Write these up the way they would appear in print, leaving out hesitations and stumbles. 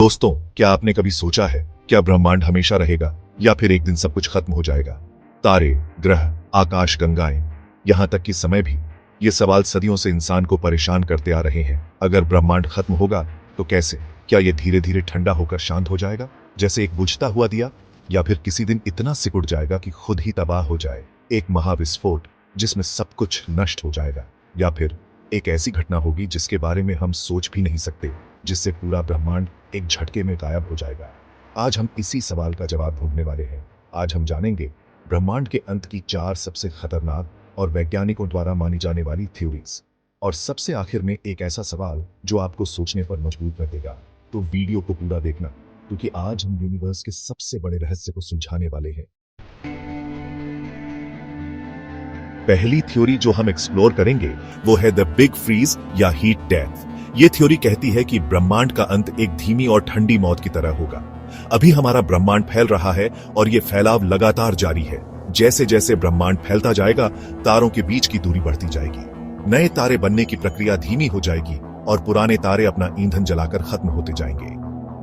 दोस्तों, क्या आपने कभी सोचा है क्या ब्रह्मांड हमेशा रहेगा या फिर एक दिन सब कुछ खत्म हो जाएगा? तारे, ग्रह, आकाश गंगाएं, यहां तक कि समय भी, ये सवाल सदियों से इंसान को परेशान करते आ रहे हैं। अगर ब्रह्मांड खत्म होगा तो कैसे? क्या ये धीरे धीरे ठंडा होकर शांत हो जाएगा जैसे एक बुझता हुआ दिया, या फिर किसी दिन इतना सिकुड़ जाएगा कि खुद ही तबाह हो जाए, एक महाविस्फोट जिसमें सब कुछ नष्ट हो जाएगा? या फिर एक ऐसी घटना होगी जिसके बारे में हम सोच भी नहीं सकते, जिससे पूरा ब्रह्मांड एक झटके में गायब हो जाएगा? आज हम इसी सवाल का जवाब ढूंढने वाले हैं। आज हम जानेंगे ब्रह्मांड के अंत की 4 सबसे खतरनाक और वैज्ञानिकों द्वारा मानी जाने वाली थ्योरीज, और सबसे आखिर में एक ऐसा सवाल जो आपको सोचने पर मजबूर कर देगा। तो वीडियो को पूरा देखना, क्योंकि आज हम यूनिवर्स के सबसे बड़े रहस्य को सुलझाने वाले हैं। पहली थ्योरी जो हम एक्सप्लोर करेंगे वो है द बिग फ्रीज या हीट डेथ। ये थ्योरी कहती है कि ब्रह्मांड का अंत एक धीमी और ठंडी मौत की तरह होगा। अभी हमारा ब्रह्मांड फैल रहा है और ये फैलाव लगातार जारी है। जैसे जैसे ब्रह्मांड फैलता जाएगा, तारों के बीच की दूरी बढ़ती जाएगी, नए तारे बनने की प्रक्रिया धीमी हो जाएगी और पुराने तारे अपना ईंधन जलाकर खत्म होते जाएंगे।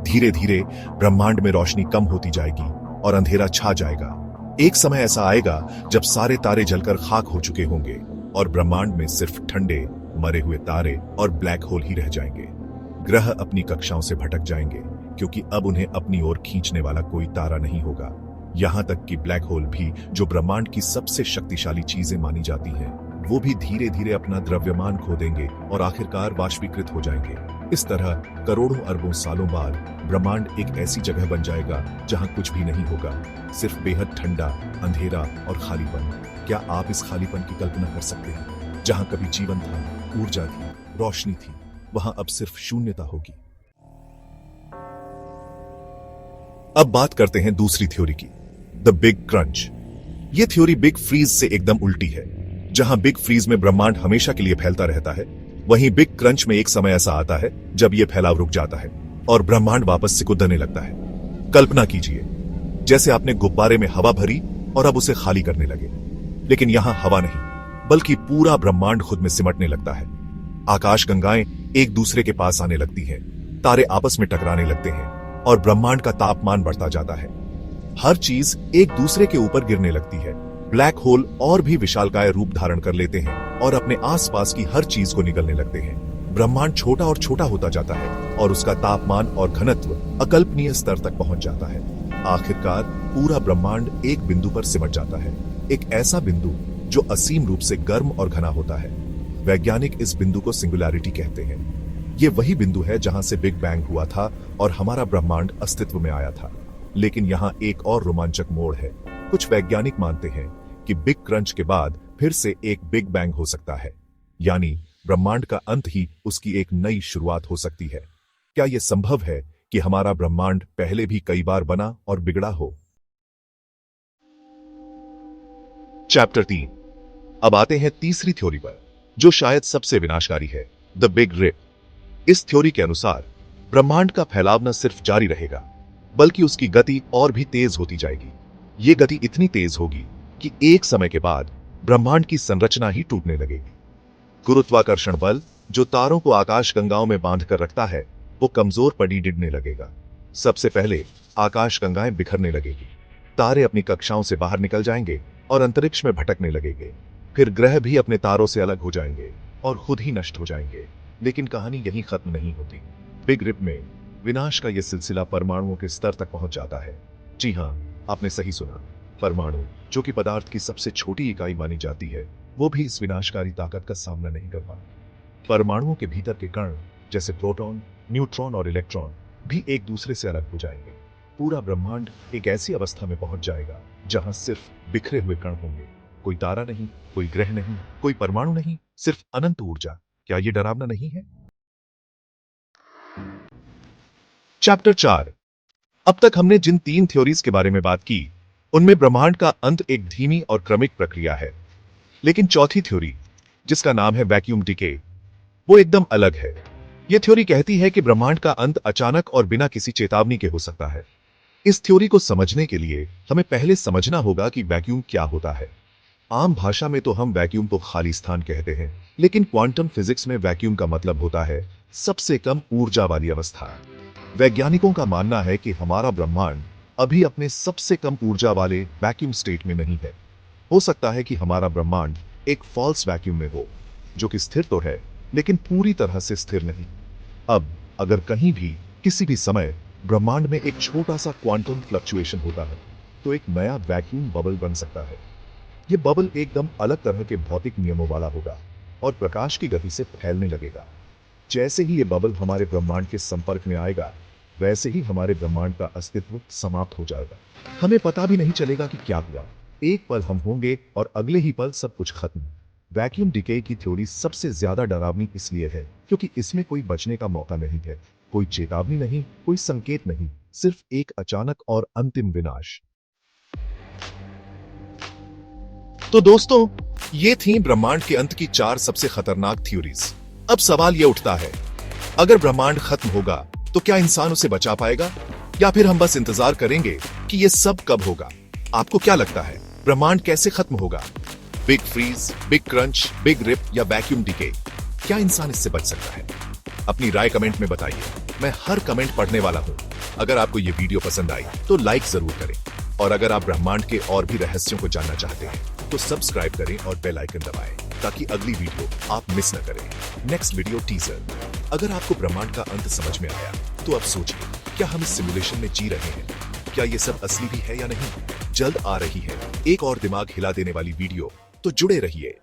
धीरे धीरे ब्रह्मांड में रोशनी कम होती जाएगी और अंधेरा छा जाएगा। एक समय ऐसा आएगा जब सारे तारे जलकर खाक हो चुके होंगे और ब्रह्मांड में सिर्फ ठंडे मरे हुए तारे और ब्लैक होल ही रह जाएंगे। ग्रह अपनी कक्षाओं से भटक जाएंगे, क्योंकि अब उन्हें अपनी ओर खींचने वाला कोई तारा नहीं होगा। यहां तक कि ब्लैक होल भी, जो ब्रह्मांड की सबसे शक्तिशाली चीजें मानी जाती हैं, वो भी धीरे धीरे अपना द्रव्यमान खो देंगे और आखिरकार वाष्पीकृत हो जाएंगे। इस तरह करोड़ों अरबों सालों बाद ब्रह्मांड एक ऐसी जगह बन जाएगा जहां कुछ भी नहीं होगा, सिर्फ बेहद ठंडा, अंधेरा और खालीपन। क्या आप इस खालीपन की कल्पना कर सकते हैं? जहां कभी जीवन था, ऊर्जा थी, रोशनी थी, वहां अब सिर्फ शून्यता होगी। अब बात करते हैं दूसरी थ्योरी की, द बिग क्रंच। यह थ्योरी बिग फ्रीज से एकदम उल्टी है। जहां बिग फ्रीज में ब्रह्मांड हमेशा के लिए फैलता रहता है, वहीं बिग क्रंच में एक समय ऐसा आता है जब यह फैलाव रुक जाता है और ब्रह्मांड वापस सिकुड़ने लगता है। कल्पना कीजिए, जैसे आपने गुब्बारे में हवा भरी और अब उसे खाली करने लगे, लेकिन यहां हवा नहीं, बल्कि पूरा ब्रह्मांड खुद में सिमटने लगता है। आकाश गंगाएं एक दूसरे के पास आने लगती हैं, तारे आपस में टकराने लगते हैं और ब्रह्मांड का तापमान बढ़ता जाता है। हर चीज एक दूसरे के ऊपर गिरने लगती है। ब्लैक होल और भी विशालकाय रूप धारण कर लेते हैं और अपने आसपास की हर चीज को निगलने लगते हैं। ब्रह्मांड छोटा और छोटा होता जाता है और उसका तापमान और घनत्व अकल्पनीय स्तर तक पहुंच जाता है। आखिरकार पूरा ब्रह्मांड एक बिंदु पर सिमट जाता है, एक ऐसा बिंदु जो असीम रूप से गर्म और घना होता है। वैज्ञानिक इस बिंदु को सिंगुलैरिटी कहते हैं। यह वही बिंदु है जहां से बिग बैंग हुआ था और हमारा ब्रह्मांड अस्तित्व में आया था। लेकिन यहां एक और रोमांचक मोड़ है। कुछ वैज्ञानिक मानते हैं कि बिग क्रंच के बाद फिर से एक बिग बैंग हो सकता है, यानी ब्रह्मांड का अंत ही उसकी एक नई शुरुआत हो सकती है। क्या यह संभव है कि हमारा ब्रह्मांड पहले भी कई बार बना और बिगड़ा हो? चैप्टर 3। अब आते हैं तीसरी थ्योरी पर, जो शायद सबसे विनाशकारी है, द बिग रिप। इस थ्योरी के अनुसार ब्रह्मांड का फैलाव न सिर्फ जारी रहेगा, बल्कि उसकी गति और भी तेज होती जाएगी। यह गति इतनी तेज होगी कि एक समय के बाद ब्रह्मांड की संरचना ही टूटने लगेगी। गुरुत्वाकर्षण बल, जो तारों को आकाश गंगाओं में बांध कर रखता है, वो कमजोर पड़ी गिरने लगेगा। सबसे पहले आकाश गंगाएं बिखरने लगेगी, तारे अपनी कक्षाओं से बाहर निकल जाएंगे और अंतरिक्ष में भटकने लगेंगे। फिर ग्रह भी अपने तारों से अलग हो जाएंगे और खुद ही नष्ट हो जाएंगे। लेकिन कहानी यहीं खत्म नहीं होती। बिग रिप में विनाश का यह सिलसिला परमाणुओं के स्तर तक पहुंच जाता है। जी हां, आपने सही सुना। परमाणु, जो कि पदार्थ की सबसे छोटी इकाई मानी जाती है, वो भी इस विनाशकारी ताकत का सामना नहीं कर पाती। परमाणुओं के भीतर के कण, जैसे प्रोटॉन, न्यूट्रॉन और इलेक्ट्रॉन, भी एक दूसरे से अलग हो जाएंगे। पूरा ब्रह्मांड एक ऐसी अवस्था में पहुंच जाएगा जहां सिर्फ बिखरे हुए कण होंगे। कोई तारा नहीं, कोई ग्रह नहीं, कोई परमाणु नहीं, सिर्फ अनंत ऊर्जा। क्या यह डरावना नहीं है? चैप्टर 4। अब तक हमने जिन 3 थ्योरीज के बारे में बात की, उनमें ब्रह्मांड का अंत एक धीमी और क्रमिक प्रक्रिया है। लेकिन चौथी थ्योरी, जिसका नाम है वैक्यूम डिके, वो एकदम अलग है। यह थ्योरी कहती है कि ब्रह्मांड का अंत अचानक और बिना किसी चेतावनी के हो सकता है। इस थ्योरी को समझने के लिए हमें पहले समझना होगा कि वैक्यूम क्या होता है। आम भाषा में तो हम वैक्यूम को खाली स्थान कहते हैं, लेकिन क्वांटम फिजिक्स में वैक्यूम का मतलब होता है सबसे कम ऊर्जा वाली अवस्था। वैज्ञानिकों का मानना है कि हमारा ब्रह्मांड अभी अपने सबसे कम ऊर्जा वाले वैक्यूम स्टेट में नहीं है। हो सकता है कि हमारा ब्रह्मांड एक फॉल्स वैक्यूम में हो, जो कि स्थिर तो है लेकिन पूरी तरह से स्थिर नहीं। अब अगर कहीं भी किसी भी समय ब्रह्मांड में एक छोटा सा क्वांटम फ्लक्चुएशन होता है तो एक नया वैक्यूम बबल बन सकता है। यह बबल एकदम अलग तरह के भौतिक नियमों वाला होगा और प्रकाश की गति से फैलने लगेगा। जैसे ही यह बबल हमारे ब्रह्मांड के संपर्क में आएगा, वैसे ही हमारे ब्रह्मांड का अस्तित्व समाप्त हो जाएगा। हमें पता भी नहीं चलेगा कि क्या हुआ। एक पल हम होंगे और अगले ही पल सब कुछ खत्म। वैक्यूम डिके की थ्योरी सबसे ज्यादा डरावनी इसलिए है क्योंकि इसमें कोई बचने का मौका नहीं है, कोई चेतावनी नहीं, कोई संकेत नहीं, सिर्फ एक अचानक और अंतिम विनाश। तो दोस्तों, ये थी ब्रह्मांड के अंत की 4 सबसे खतरनाक थ्योरीज। अब सवाल ये उठता है, अगर ब्रह्मांड खत्म होगा तो क्या इंसान उसे बचा पाएगा, या फिर हम बस इंतजार करेंगे कि ये सब कब होगा? आपको क्या लगता है, ब्रह्मांड कैसे खत्म होगा? Big freeze, big crunch, big rip या वैक्यूम डिके? क्या इंसान इससे बच सकता है? अपनी राय कमेंट में बताइए, मैं हर कमेंट पढ़ने वाला हूं। अगर आपको ये वीडियो पसंद आई तो लाइक जरूर करें, और अगर आप ब्रह्मांड के और भी रहस्यों को जानना चाहते हैं तो सब्सक्राइब करें और बेल आइकन दबाएं ताकि अगली वीडियो आप मिस न करें। Next video teaser. अगर आपको ब्रह्मांड का अंत समझ में आया तो अब सोचिए, क्या हम इस सिमुलेशन में जी रहे हैं? क्या ये सब असली भी है या नहीं? जल्द आ रही है एक और दिमाग हिला देने वाली वीडियो, तो जुड़े रहिए।